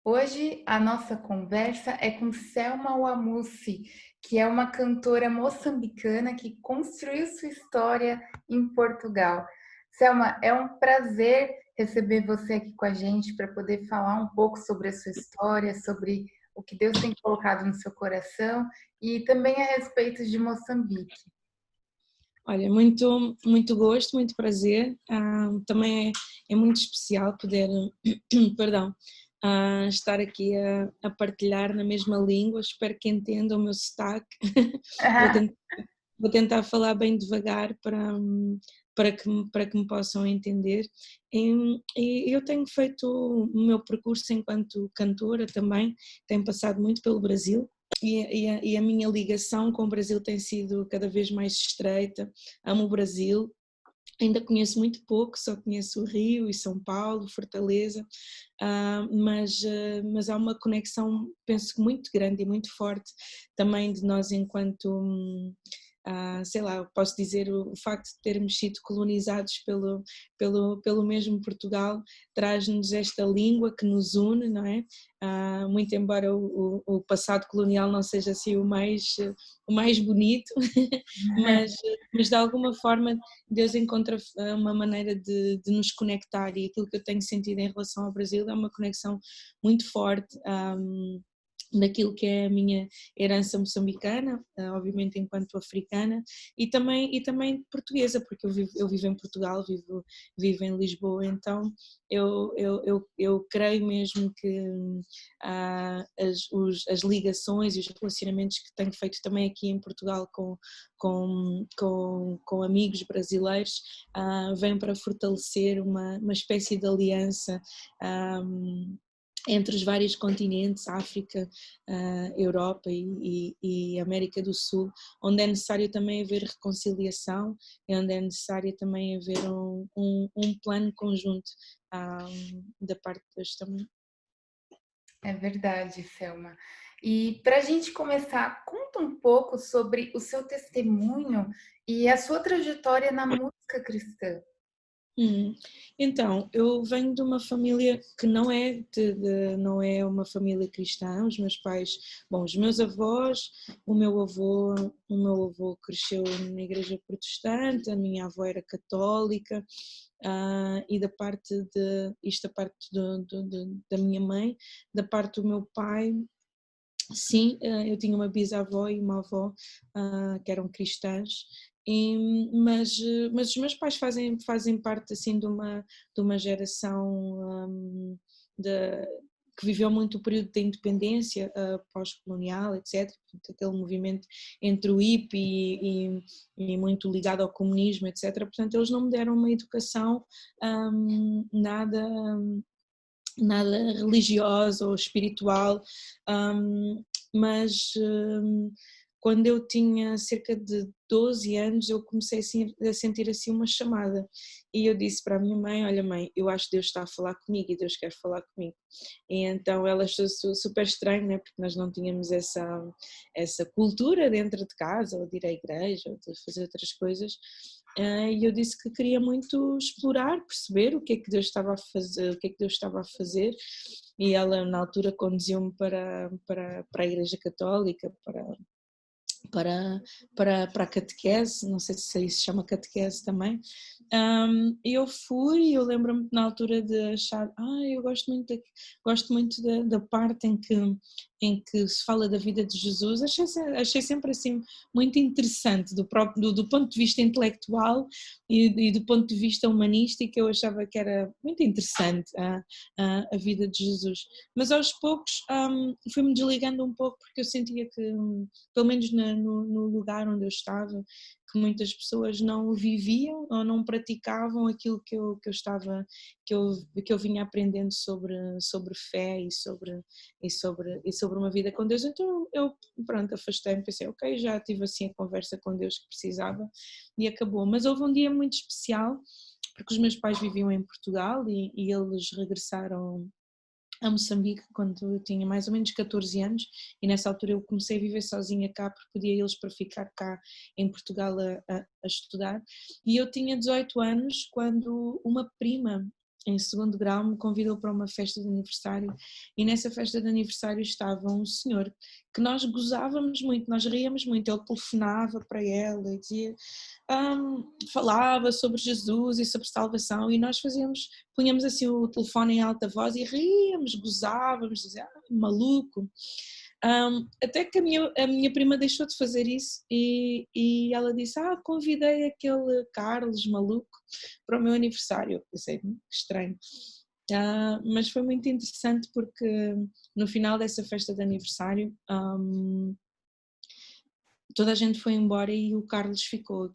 Hoje a nossa conversa é com Selma Wamussi, que é uma cantora moçambicana que construiu sua história em Portugal. Selma, é um prazer receber você aqui com a gente para poder falar um pouco sobre a sua história, sobre o que Deus tem colocado no seu coração e também a respeito de Moçambique. Olha, muito, muito gosto, muito prazer. Também é muito especial poder, perdão, estar aqui a partilhar na mesma língua. Espero que entendam o meu sotaque. Vou tentar, vou tentar falar bem devagar para que me possam entender. E eu tenho feito o meu percurso enquanto cantora também, tenho passado muito pelo Brasil. E a minha ligação com o Brasil tem sido cada vez mais estreita. Amo o Brasil, ainda conheço muito pouco, só conheço o Rio e São Paulo, Fortaleza, mas há uma conexão, penso que muito grande e muito forte também de nós enquanto, sei lá, posso dizer, o facto de termos sido colonizados pelo mesmo Portugal traz-nos esta língua que nos une, não é? Muito embora o passado colonial não seja assim o mais bonito, mas de alguma forma Deus encontra uma maneira de nos conectar, e aquilo que eu tenho sentido em relação ao Brasil é uma conexão muito forte, daquilo que é a minha herança moçambicana, obviamente enquanto africana, e também portuguesa, porque eu vivo em Portugal, vivo em Lisboa. Então eu creio mesmo que as ligações e os relacionamentos que tenho feito também aqui em Portugal com amigos brasileiros vêm para fortalecer uma espécie de aliança entre os vários continentes, África, Europa e América do Sul, onde é necessário também haver reconciliação e onde é necessário também haver um plano conjunto da parte deles também. É verdade, Selma. E para a gente começar, conta um pouco sobre o seu testemunho e a sua trajetória na música cristã. Hum. Então, eu venho de uma família que não é uma família cristã. Os meus pais, bom, os meus avós, o meu avô, o meu avô cresceu na igreja protestante, a minha avó era católica, e isto da parte da minha mãe, da parte do meu pai. Sim, eu tinha uma bisavó e uma avó que eram cristãs, mas os meus pais fazem parte assim de uma geração de- que viveu muito o período da independência pós-colonial, etc. Portanto, aquele movimento entre o hippie e muito ligado ao comunismo, etc. Portanto, eles não me deram uma educação nada religiosa ou espiritual, hum, mas quando eu tinha cerca de 12 anos eu comecei assim, a sentir assim uma chamada, e eu disse para a minha mãe: olha mãe, eu acho que Deus está a falar comigo e Deus quer falar comigo. E então ela achou super estranho, né? Porque nós não tínhamos essa cultura dentro de casa, ou de ir à igreja, ou de fazer outras coisas. E eu disse que queria muito explorar, perceber o que é que Deus estava a fazer, o que é que Deus estava a fazer, e ela na altura conduziu-me para a Igreja Católica, para, para a catequese, não sei se isso se chama catequese também. E eu fui, eu lembro-me na altura de achar, eu gosto muito da parte em que se fala da vida de Jesus. Achei sempre assim muito interessante do ponto de vista intelectual e do ponto de vista humanístico. Eu achava que era muito interessante a vida de Jesus, mas aos poucos fui-me desligando um pouco, porque eu sentia que pelo menos no lugar onde eu estava, que muitas pessoas não viviam ou não praticavam aquilo que eu vinha aprendendo sobre fé e sobre uma vida com Deus. Então eu, pronto, afastei-me, pensei, ok, já tive assim a conversa com Deus que precisava e acabou. Mas houve um dia muito especial, porque os meus pais viviam em Portugal e eles regressaram a Moçambique quando eu tinha mais ou menos 14 anos, e nessa altura eu comecei a viver sozinha cá, porque pedia a eles para ficar cá em Portugal a estudar, e eu tinha 18 anos quando uma prima em segundo grau, me convidou para uma festa de aniversário, e nessa festa de aniversário estava um senhor que nós gozávamos muito, nós ríamos muito. Ele telefonava para ela e dizia, falava sobre Jesus e sobre salvação, e nós punhamos assim o telefone em alta voz e ríamos, gozávamos, dizia, maluco. Até que a minha prima deixou de fazer isso, e ela disse, convidei aquele Carlos maluco para o meu aniversário. Eu pensei, que estranho. Mas foi muito interessante porque no final dessa festa de aniversário toda a gente foi embora e o Carlos ficou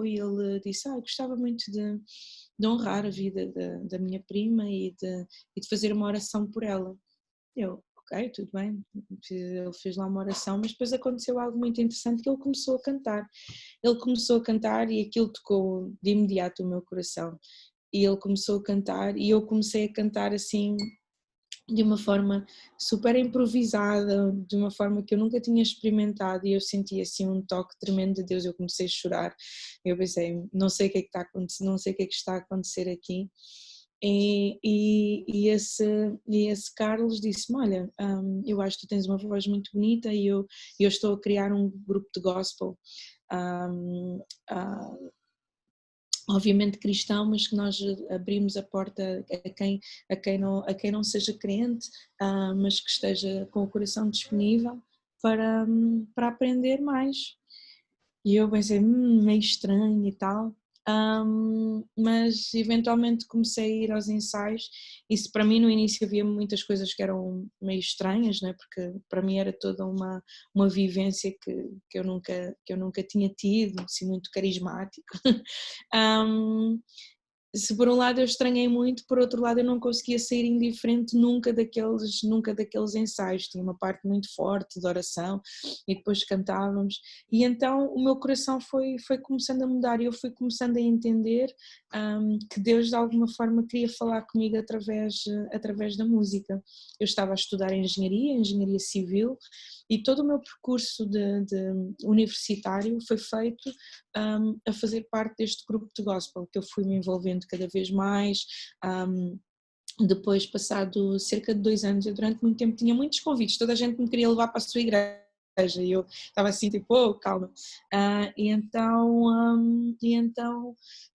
e ele disse, gostava muito de honrar a vida da minha prima e de fazer uma oração por ela. Eu, ok, tudo bem, ele fez lá uma oração, mas depois aconteceu algo muito interessante, que ele começou a cantar. Ele começou a cantar e aquilo tocou de imediato o meu coração. E ele começou a cantar e eu comecei a cantar assim, de uma forma super improvisada, de uma forma que eu nunca tinha experimentado, e eu senti assim um toque tremendo de Deus. Eu comecei a chorar, eu pensei, não sei o que é que está a acontecer, não sei o que é que está a acontecer aqui. E esse Carlos disse-me, olha, eu acho que tu tens uma voz muito bonita e eu estou a criar um grupo de gospel, obviamente cristão, mas que nós abrimos a porta a quem não seja crente, mas que esteja com o coração disponível para aprender mais. E eu pensei, meio estranho e tal, mas eventualmente comecei a ir aos ensaios. Isso para mim no início havia muitas coisas que eram meio estranhas, né? Porque para mim era toda uma vivência que eu nunca tinha tido, assim, muito carismático. Se por um lado eu estranhei muito, por outro lado eu não conseguia sair indiferente nunca daqueles ensaios. Tinha uma parte muito forte de oração e depois cantávamos, e então o meu coração foi começando a mudar, e eu fui começando a entender que Deus de alguma forma queria falar comigo através da música. Eu estava a estudar engenharia civil, e todo o meu percurso de universitário foi feito a fazer parte deste grupo de gospel, que eu fui me envolvendo cada vez mais. Depois, passado cerca de 2 anos, eu durante muito tempo tinha muitos convites, toda a gente me queria levar para a sua igreja, e eu estava assim tipo, calma. E então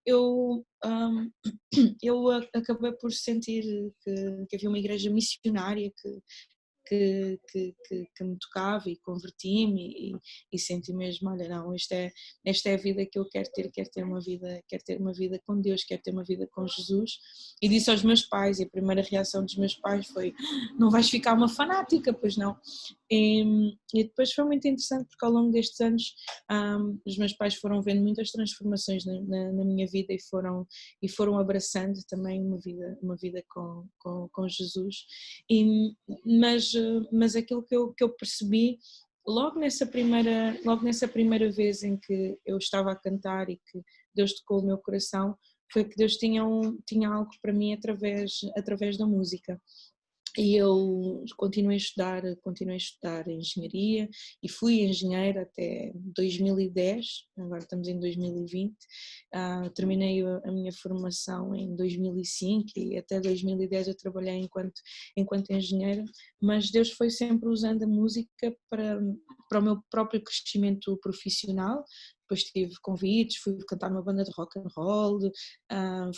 eu acabei por sentir que havia uma igreja missionária que me tocava, e converti-me e senti mesmo, olha, não, esta é a vida que eu quero ter uma vida com Deus, quero ter uma vida com Jesus. E disse aos meus pais, e a primeira reação dos meus pais foi, não vais ficar uma fanática, pois não. E depois foi muito interessante, porque ao longo destes anos os meus pais foram vendo muitas transformações na minha vida, e foram abraçando também uma vida com Jesus. Mas aquilo que eu percebi logo nessa primeira vez em que eu estava a cantar e que Deus tocou o meu coração, foi que Deus tinha algo para mim através da música. E eu continuei a estudar engenharia, e fui engenheira até 2010, agora estamos em 2020. Terminei a minha formação em 2005 e até 2010 eu trabalhei enquanto engenheira, mas Deus foi sempre usando a música para o meu próprio crescimento profissional. Depois tive convites, fui cantar numa banda de rock and roll,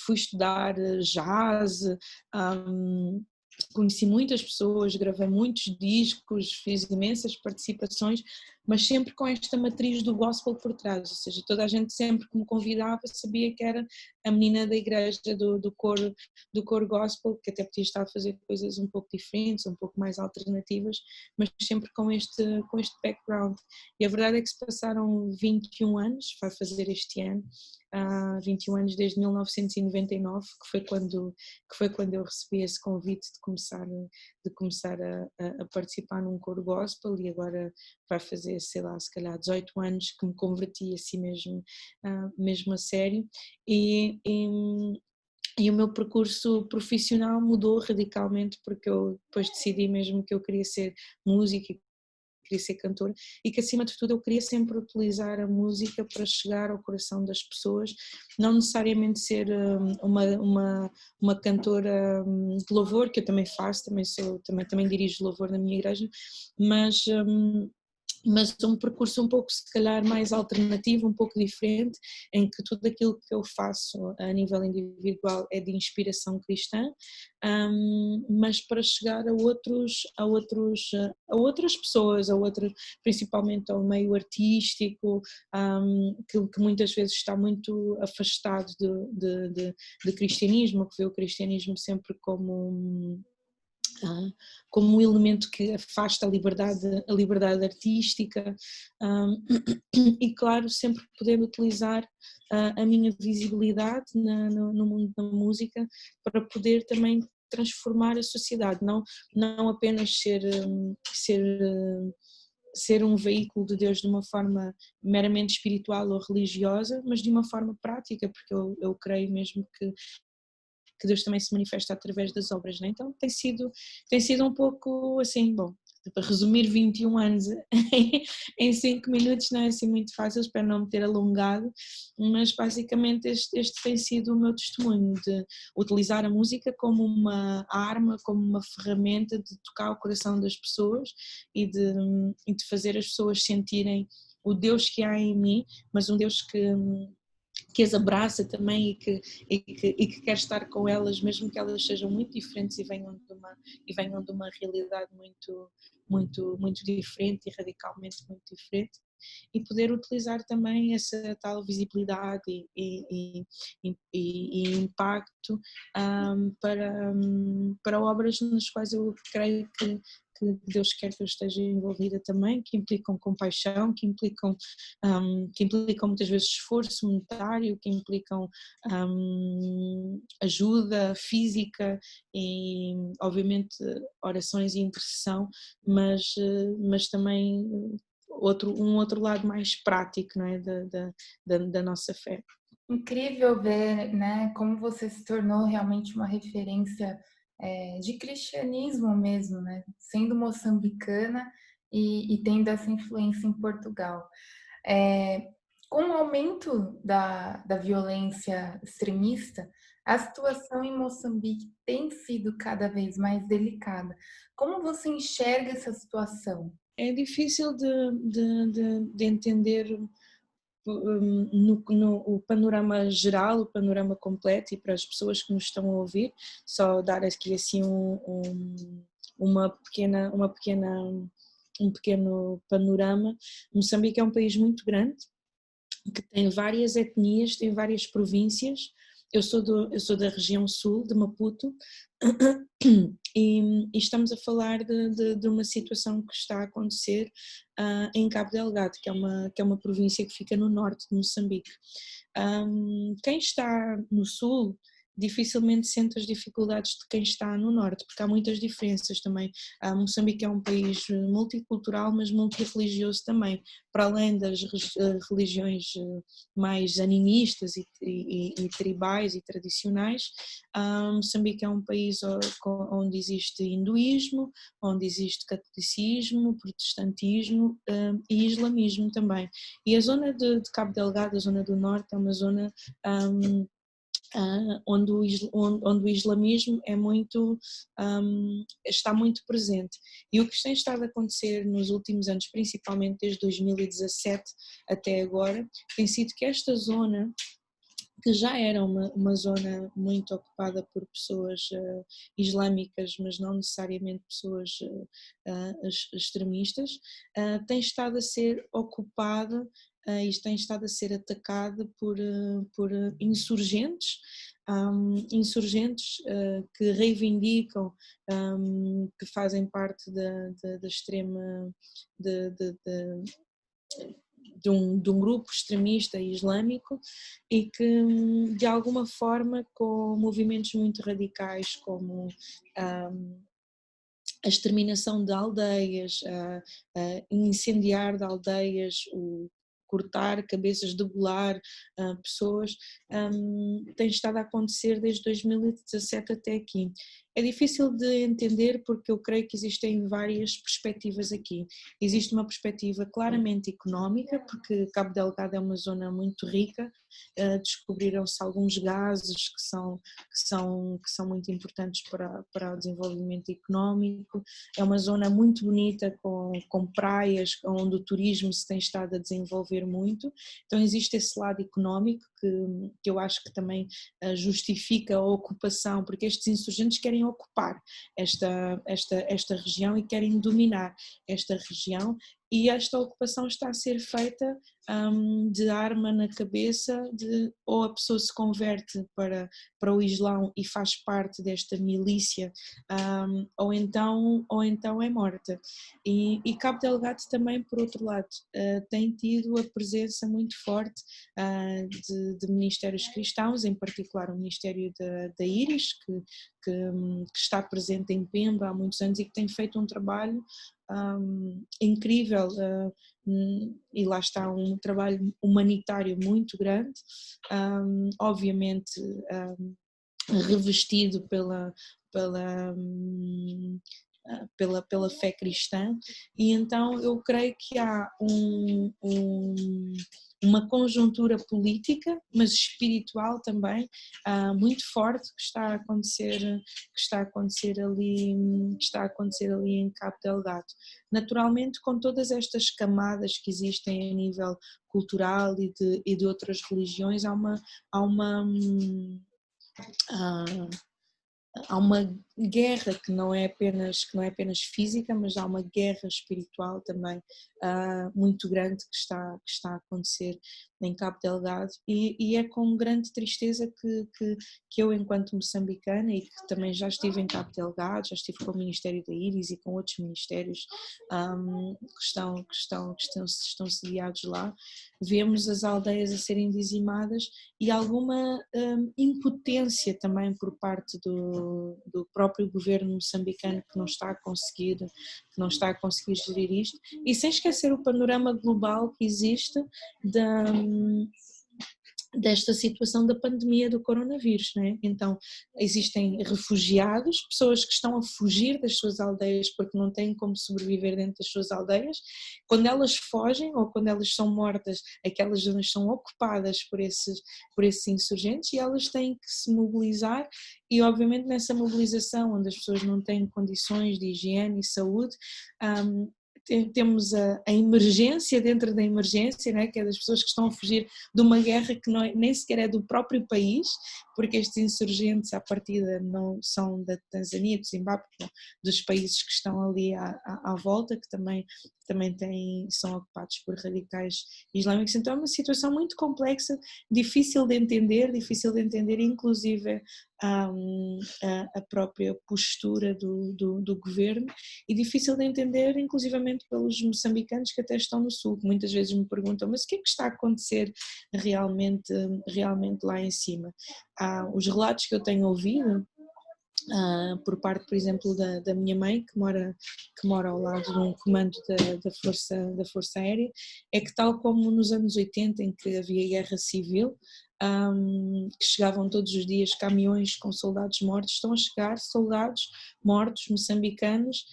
fui estudar jazz, conheci muitas pessoas, gravei muitos discos, fiz imensas participações, mas sempre com esta matriz do gospel por trás, ou seja, toda a gente sempre que me convidava sabia que era a menina da igreja do coro gospel, que até podia estar a fazer coisas um pouco diferentes, um pouco mais alternativas, mas sempre com este background. E a verdade é que se passaram 21 anos, vai fazer este ano, 21 anos desde 1999, que foi quando eu recebi esse convite de começar a participar num coro gospel, e agora vai fazer, sei lá, se calhar 18 anos que me converti assim mesmo a sério, e o meu percurso profissional mudou radicalmente, porque eu depois decidi mesmo que eu queria ser música, queria ser cantora, e que acima de tudo eu queria sempre utilizar a música para chegar ao coração das pessoas, não necessariamente ser uma cantora de louvor, que eu também faço, também dirijo louvor na minha igreja, mas um percurso um pouco, se calhar, mais alternativo, um pouco diferente, em que tudo aquilo que eu faço a nível individual é de inspiração cristã, mas para chegar a outras pessoas, principalmente ao meio artístico, que muitas vezes está muito afastado de cristianismo, que vê o cristianismo sempre como um elemento que afasta a liberdade artística, e claro, sempre poder utilizar a minha visibilidade no mundo da música para poder também transformar a sociedade, não apenas ser um veículo de Deus de uma forma meramente espiritual ou religiosa, mas de uma forma prática, porque eu creio mesmo que Deus também se manifesta através das obras, né? Então tem sido um pouco assim, bom, para resumir 21 anos em 5 minutos não é assim muito fácil, espero não me ter alongado, mas basicamente este tem sido o meu testemunho, de utilizar a música como uma arma, como uma ferramenta de tocar o coração das pessoas e de fazer as pessoas sentirem o Deus que há em mim, mas um Deus que as abraça também e que quer estar com elas, mesmo que elas sejam muito diferentes e venham de uma realidade muito diferente e radicalmente muito diferente, e poder utilizar também essa tal visibilidade e impacto, para obras nas quais eu creio que Deus quer que eu esteja envolvida também, que implicam compaixão, que implicam muitas vezes esforço monetário, que implicam ajuda física e obviamente orações e intercessão, mas também um outro lado mais prático, não é, da nossa fé. Incrível ver, né, como você se tornou realmente uma referência de cristianismo mesmo, né, sendo moçambicana e tendo essa influência em Portugal. É, com o aumento da violência extremista, a situação em Moçambique tem sido cada vez mais delicada. Como você enxerga essa situação? É difícil de entender no o panorama geral, o panorama completo, e para as pessoas que nos estão a ouvir, só dar aqui assim um pequeno panorama. Moçambique é um país muito grande, que tem várias etnias, tem várias províncias. Eu sou da região sul, de Maputo, e estamos a falar de uma situação que está a acontecer em Cabo Delgado, que é uma província que fica no norte de Moçambique. Quem está no sul dificilmente sente as dificuldades de quem está no norte, porque há muitas diferenças também. Moçambique é um país multicultural, mas multirreligioso também, para além das religiões mais animistas e tribais e tradicionais. Moçambique é um país onde existe hinduísmo, onde existe catolicismo, protestantismo e islamismo também. E a zona de Cabo Delgado, a zona do norte, é uma zona onde o islamismo está muito presente. E o que tem estado a acontecer nos últimos anos, principalmente desde 2017 até agora, tem sido que esta zona, que já era uma zona muito ocupada por pessoas islâmicas, mas não necessariamente pessoas extremistas, tem estado a ser ocupada e tem estado a ser atacada por insurgentes, que reivindicam, que fazem parte da extrema, de, de, de, de um grupo extremista islâmico, e que de alguma forma, com movimentos muito radicais como a exterminação de aldeias, a incendiar de aldeias, cortar cabeças, degolar pessoas, tem estado a acontecer desde 2017 até aqui. É difícil de entender porque eu creio que existem várias perspectivas aqui. Existe uma perspectiva claramente económica, porque Cabo Delgado é uma zona muito rica, descobriram-se alguns gases que são muito importantes para o desenvolvimento económico, é uma zona muito bonita com praias onde o turismo se tem estado a desenvolver muito, então existe esse lado económico que eu acho que também justifica a ocupação, porque estes insurgentes querem ocupar esta região e querem dominar esta região, e esta ocupação está a ser feita de arma na cabeça, ou a pessoa se converte para o Islão e faz parte desta milícia, ou então é morta. E Cabo Delgado também, por outro lado, tem tido a presença muito forte de ministérios cristãos, em particular o Ministério da Íris, que está presente em Pemba há muitos anos e que tem feito um trabalho incrível, e lá está um trabalho humanitário muito grande, obviamente revestido pela, pela fé cristã, e então eu creio que há uma conjuntura política, mas espiritual também, muito forte que está a acontecer ali em Cabo Delgado. Naturalmente, com todas estas camadas que existem a nível cultural e de outras religiões, há uma guerra que não é apenas física, mas há uma guerra espiritual também muito grande que está a acontecer em Cabo Delgado, e é com grande tristeza que eu, enquanto moçambicana, e que também já estive em Cabo Delgado, já estive com o Ministério da Íris e com outros ministérios que estão sediados lá, vemos as aldeias a serem dizimadas e alguma impotência também por parte do próprio governo moçambicano, que não está a conseguir gerir isto, e sem esquecer o panorama global que existe desta situação da pandemia do coronavírus, né? Então existem refugiados, pessoas que estão a fugir das suas aldeias porque não têm como sobreviver dentro das suas aldeias. Quando elas fogem ou quando elas são mortas, aquelas zonas são ocupadas por esses insurgentes, e elas têm que se mobilizar, e obviamente nessa mobilização onde as pessoas não têm condições de higiene e saúde, temos a emergência dentro da emergência, não é? Que é das pessoas que estão a fugir de uma guerra que nem sequer é do próprio país, porque estes insurgentes à partida não são da Tanzânia, do Zimbábue, dos países que estão ali à volta, que também são ocupados por radicais islâmicos. Então é uma situação muito complexa, difícil de entender, inclusive a própria postura do governo, e difícil de entender inclusivamente pelos moçambicanos que até estão no sul, que muitas vezes me perguntam: mas o que é que está a acontecer realmente lá em cima? Os relatos que eu tenho ouvido por parte, por exemplo, da minha mãe, que mora ao lado de um comando da Força Aérea, é que, tal como nos anos 80, em que havia guerra civil, que chegavam todos os dias caminhões com soldados mortos, estão a chegar soldados mortos moçambicanos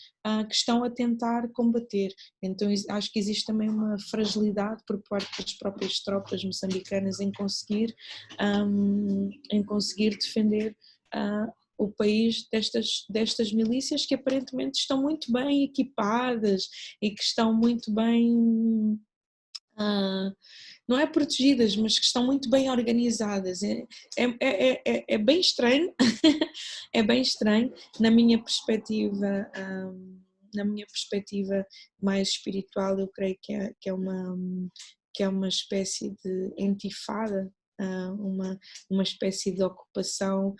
que estão a tentar combater. Então acho que existe também uma fragilidade por parte das próprias tropas moçambicanas em conseguir defender o país destas milícias, que aparentemente estão muito bem equipadas e que estão muito bem, não é protegidas, mas que estão muito bem organizadas. É bem estranho, é bem estranho na minha perspectiva. Na minha perspectiva mais espiritual, eu creio que é uma espécie de intifada, uma espécie de ocupação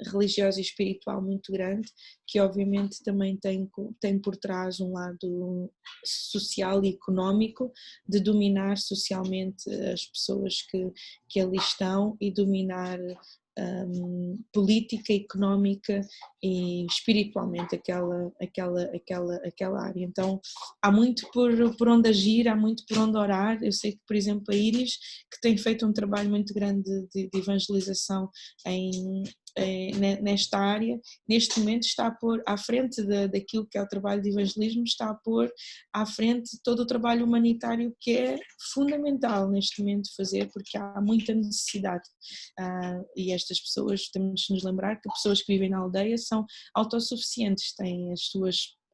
religiosa e espiritual muito grande, que obviamente também tem por trás um lado social e económico, de dominar socialmente as pessoas que ali estão, e dominar política, económica e espiritualmente aquela área. Então há muito por onde agir, há muito por onde orar. Eu sei que, por exemplo, a Iris, que tem feito um trabalho muito grande de evangelização nesta área, neste momento está a pôr à frente daquilo que é o trabalho de evangelismo, está a pôr à frente todo o trabalho humanitário que é fundamental neste momento fazer, porque há muita necessidade. E estas pessoas, temos de nos lembrar que pessoas que vivem na aldeia são autossuficientes, têm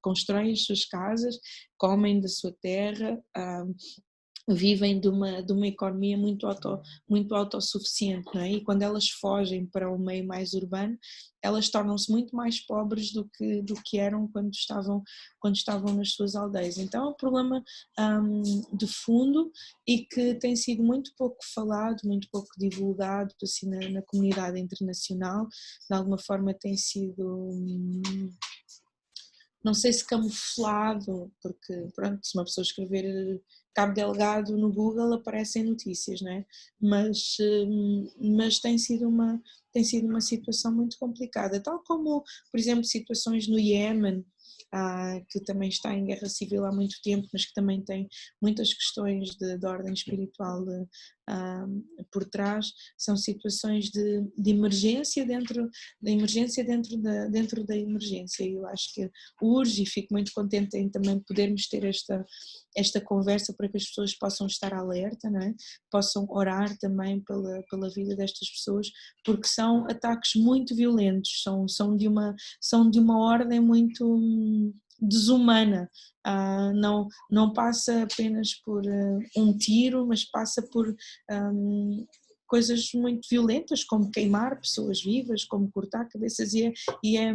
constroem as suas casas, comem da sua terra, vivem de uma economia muito autossuficiente, não é? E quando elas fogem para o meio mais urbano, elas tornam-se muito mais pobres do que eram quando estavam nas suas aldeias. Então é um problema de fundo e que tem sido muito pouco falado, muito pouco divulgado assim, na comunidade internacional. De alguma forma tem sido... não sei se camuflado, porque pronto, se uma pessoa escrever Cabo Delgado no Google aparecem notícias, não é? Mas tem sido uma situação muito complicada, tal como, por exemplo, situações no Iémen, que também está em guerra civil há muito tempo, mas que também tem muitas questões de ordem espiritual por trás. São situações de emergência dentro da emergência, e eu acho que urge, e fico muito contente em também podermos ter esta conversa para que as pessoas possam estar alerta, não é? Possam orar também pela vida destas pessoas, porque são ataques muito violentos, são de uma ordem muito desumana. Não passa apenas por um tiro, mas passa por coisas muito violentas, como queimar pessoas vivas, como cortar cabeças, e é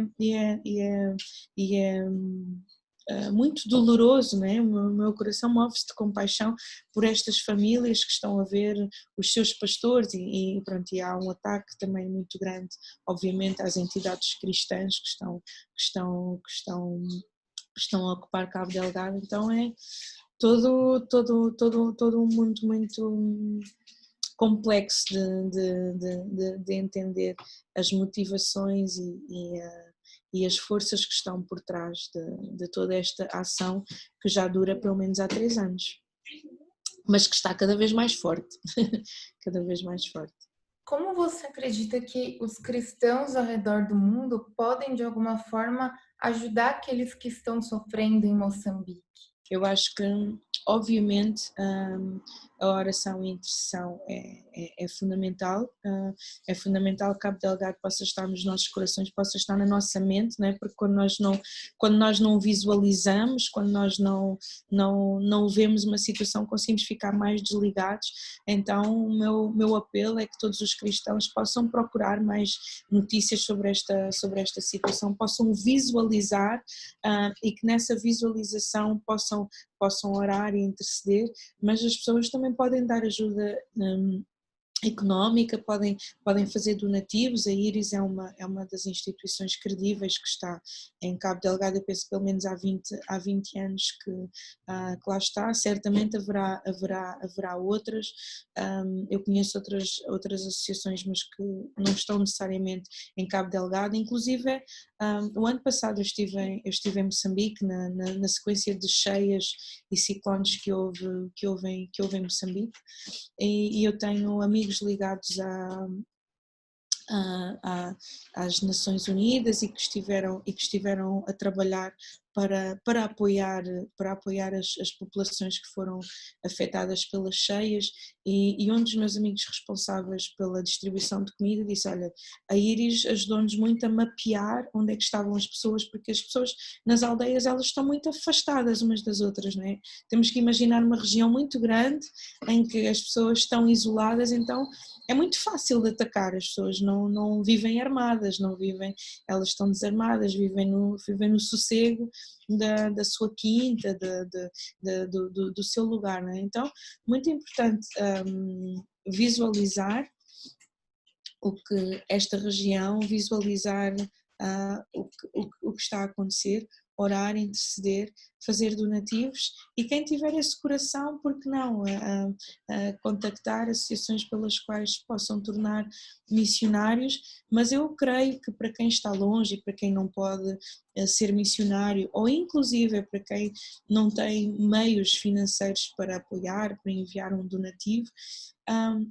muito doloroso, né? O meu coração move-se de compaixão por estas famílias que estão a ver os seus pastores e pronto, e há um ataque também muito grande, obviamente, às entidades cristãs que estão a ocupar Cabo Delgado. Então é todo um mundo muito complexo de entender as motivações e as forças que estão por trás de toda esta ação, que já dura pelo menos há 3 anos, mas que está cada vez mais forte, cada vez mais forte. Como você acredita que os cristãos ao redor do mundo podem, de alguma forma, ajudar aqueles que estão sofrendo em Moçambique? Eu acho que, obviamente, a oração e a intercessão é fundamental. É fundamental que Cabo Delgado possa estar nos nossos corações, possa estar na nossa mente, não é? Porque quando nós não visualizamos, quando nós não vemos uma situação, conseguimos ficar mais desligados. Então o meu apelo é que todos os cristãos possam procurar mais notícias sobre esta situação, possam visualizar e que nessa visualização possam orar e interceder, mas as pessoas também podem dar ajuda económica, podem fazer donativos. A Iris é uma das instituições credíveis que está em Cabo Delgado, eu penso pelo menos há 20 anos que lá está. Certamente haverá outras. Eu conheço outras associações, mas que não estão necessariamente em Cabo Delgado. Inclusive o ano passado eu estive em Moçambique na sequência de cheias e ciclones que houve em Moçambique, e eu tenho amigos ligados às Nações Unidas e que estiveram a trabalhar para apoiar as populações que foram afetadas pelas cheias, e um dos meus amigos responsáveis pela distribuição de comida disse: olha, a Iris ajudou-nos muito a mapear onde é que estavam as pessoas, porque as pessoas nas aldeias elas estão muito afastadas umas das outras, não é? Temos que imaginar uma região muito grande em que as pessoas estão isoladas, então é muito fácil de atacar. As pessoas não vivem armadas, elas estão desarmadas, vivem no sossego da sua quinta, do seu lugar, não é? Então, muito importante visualizar o que esta região, visualizar o que está a acontecer, orar, interceder, fazer donativos e quem tiver esse coração, por que não, a contactar associações pelas quais se possam tornar missionários, mas eu creio que para quem está longe e para quem não pode ser missionário, ou inclusive para quem não tem meios financeiros para apoiar, para enviar um donativo,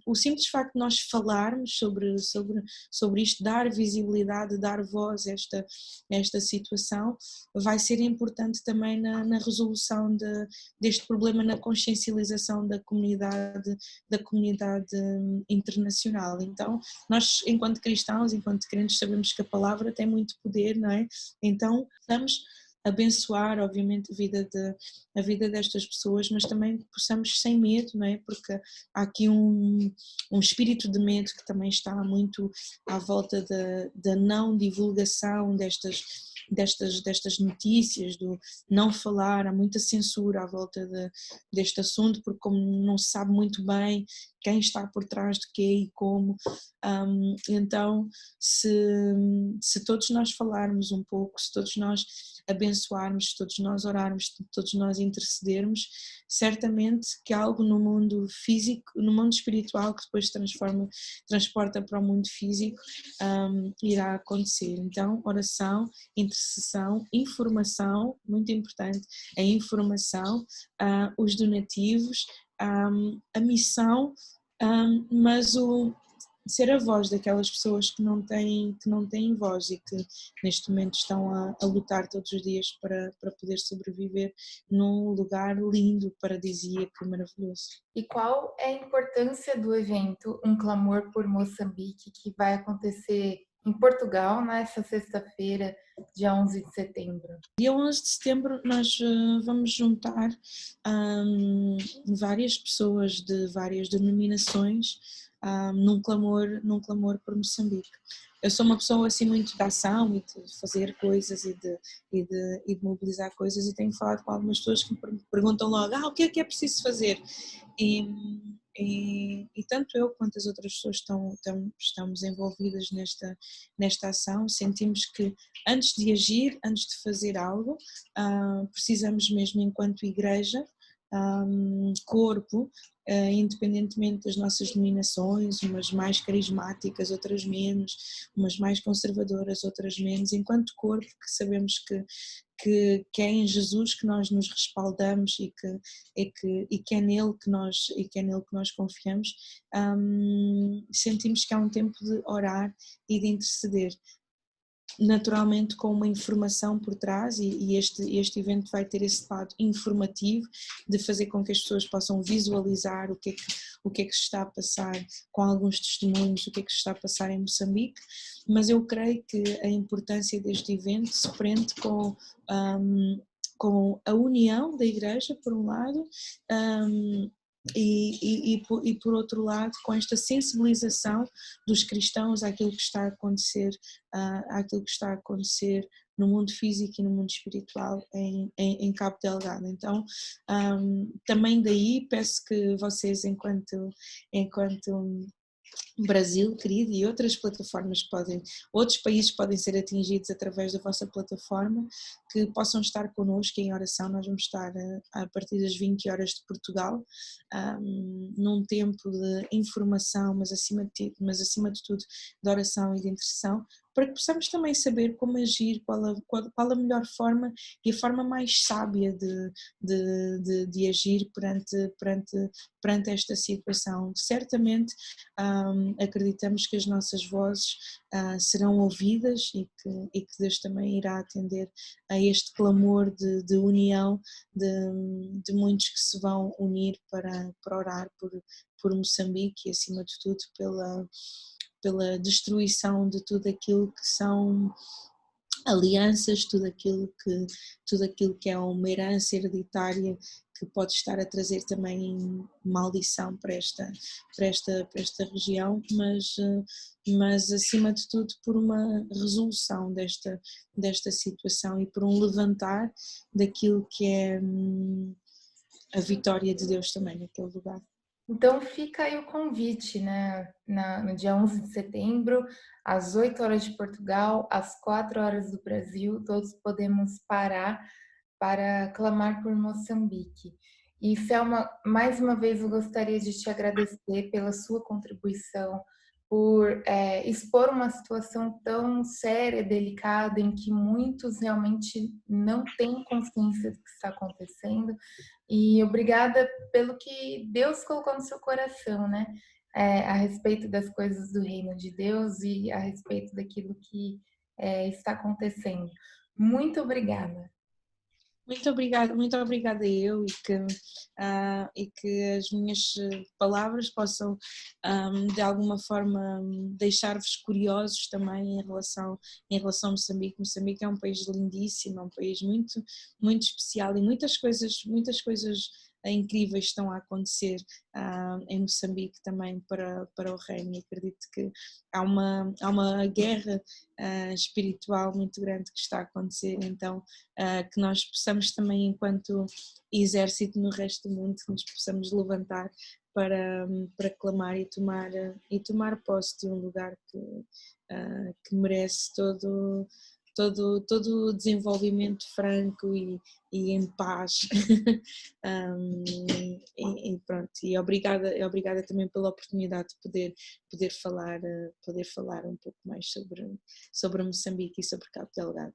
o simples facto de nós falarmos sobre isto, dar visibilidade, dar voz a esta situação, vai ser importante também na resolução deste problema, na consciencialização da comunidade internacional. Então, nós, enquanto cristãos, enquanto crentes, sabemos que a palavra tem muito poder, não é? Então, estamos abençoar, obviamente, a vida destas pessoas, mas também que possamos sem medo, não é? Porque há aqui um espírito de medo que também está muito à volta da não divulgação destas notícias, do não falar, há muita censura à volta deste assunto, porque como não se sabe muito bem quem está por trás de quê e como, então se todos nós falarmos um pouco, se todos nós abençoarmos, se todos nós orarmos, se todos nós intercedermos, certamente que algo no mundo físico, no mundo espiritual que depois transporta para o mundo físico, irá acontecer. Então, oração, intercessão, informação, muito importante, a informação, os donativos, a missão, mas ser a voz daquelas pessoas que não têm voz e que neste momento estão a lutar todos os dias para poder sobreviver num lugar lindo, paradisíaco e maravilhoso. E qual é a importância do evento Um Clamor por Moçambique, que vai acontecer em Portugal nessa sexta-feira, dia 11 de setembro? Dia 11 de setembro nós vamos juntar várias pessoas de várias denominações num clamor por Moçambique. Eu sou uma pessoa assim muito de ação e de fazer coisas e de mobilizar coisas, e tenho falado com algumas pessoas que me perguntam logo, o que é preciso fazer? E tanto eu quanto as outras pessoas estamos envolvidas nesta ação, sentimos que antes de agir, antes de fazer algo, precisamos mesmo, enquanto igreja, corpo, independentemente das nossas denominações, umas mais carismáticas, outras menos, umas mais conservadoras, outras menos, enquanto corpo que sabemos que é em Jesus que nós nos respaldamos e que é nele que nós confiamos, sentimos que há um tempo de orar e de interceder, naturalmente com uma informação por trás, e este evento vai ter esse lado informativo, de fazer com que as pessoas possam visualizar o que é que se está a passar, com alguns testemunhos, o que é que se está a passar em Moçambique, mas eu creio que a importância deste evento se prende com a união da igreja, por um lado, e por outro lado, com esta sensibilização dos cristãos àquilo que está a acontecer no mundo físico e no mundo espiritual em Cabo Delgado. Então, também daí peço que vocês, enquanto Brasil, querido, e outras plataformas outros países podem ser atingidos através da vossa plataforma, que possam estar connosco em oração. Nós vamos estar a partir das 20 horas de Portugal, num tempo de informação, mas acima de tudo de oração e de intercessão, para que possamos também saber como agir, qual a melhor forma e a forma mais sábia de agir perante esta situação. Certamente acreditamos que as nossas vozes serão ouvidas e que Deus também irá atender a este clamor de união de muitos que se vão unir para orar por Moçambique, e acima de tudo pela destruição de tudo aquilo que são alianças, tudo aquilo que é uma herança hereditária que pode estar a trazer também maldição para esta região, mas acima de tudo por uma resolução desta situação e por um levantar daquilo que é a vitória de Deus também naquele lugar. Então fica aí o convite, né? No dia 11 de setembro, às 8 horas de Portugal, às 4 horas do Brasil, todos podemos parar para clamar por Moçambique. E Selma, mais uma vez eu gostaria de te agradecer pela sua contribuição, por expor uma situação tão séria, delicada, em que muitos realmente não têm consciência do que está acontecendo. E obrigada pelo que Deus colocou no seu coração, né? A respeito das coisas do reino de Deus e a respeito daquilo que está acontecendo. Muito obrigada. Muito obrigada eu e que as minhas palavras possam de alguma forma deixar-vos curiosos também em relação a Moçambique. Moçambique é um país lindíssimo, é um país muito, muito especial e muitas coisas incríveis estão a acontecer em Moçambique também para o reino, e acredito que há uma guerra espiritual muito grande que está a acontecer, então que nós possamos também, enquanto exército no resto do mundo, que nos possamos levantar para clamar e tomar posse de um lugar que merece todo o desenvolvimento franco e em paz. E pronto, e obrigada também pela oportunidade de poder falar um pouco mais sobre Moçambique e sobre Cabo Delgado.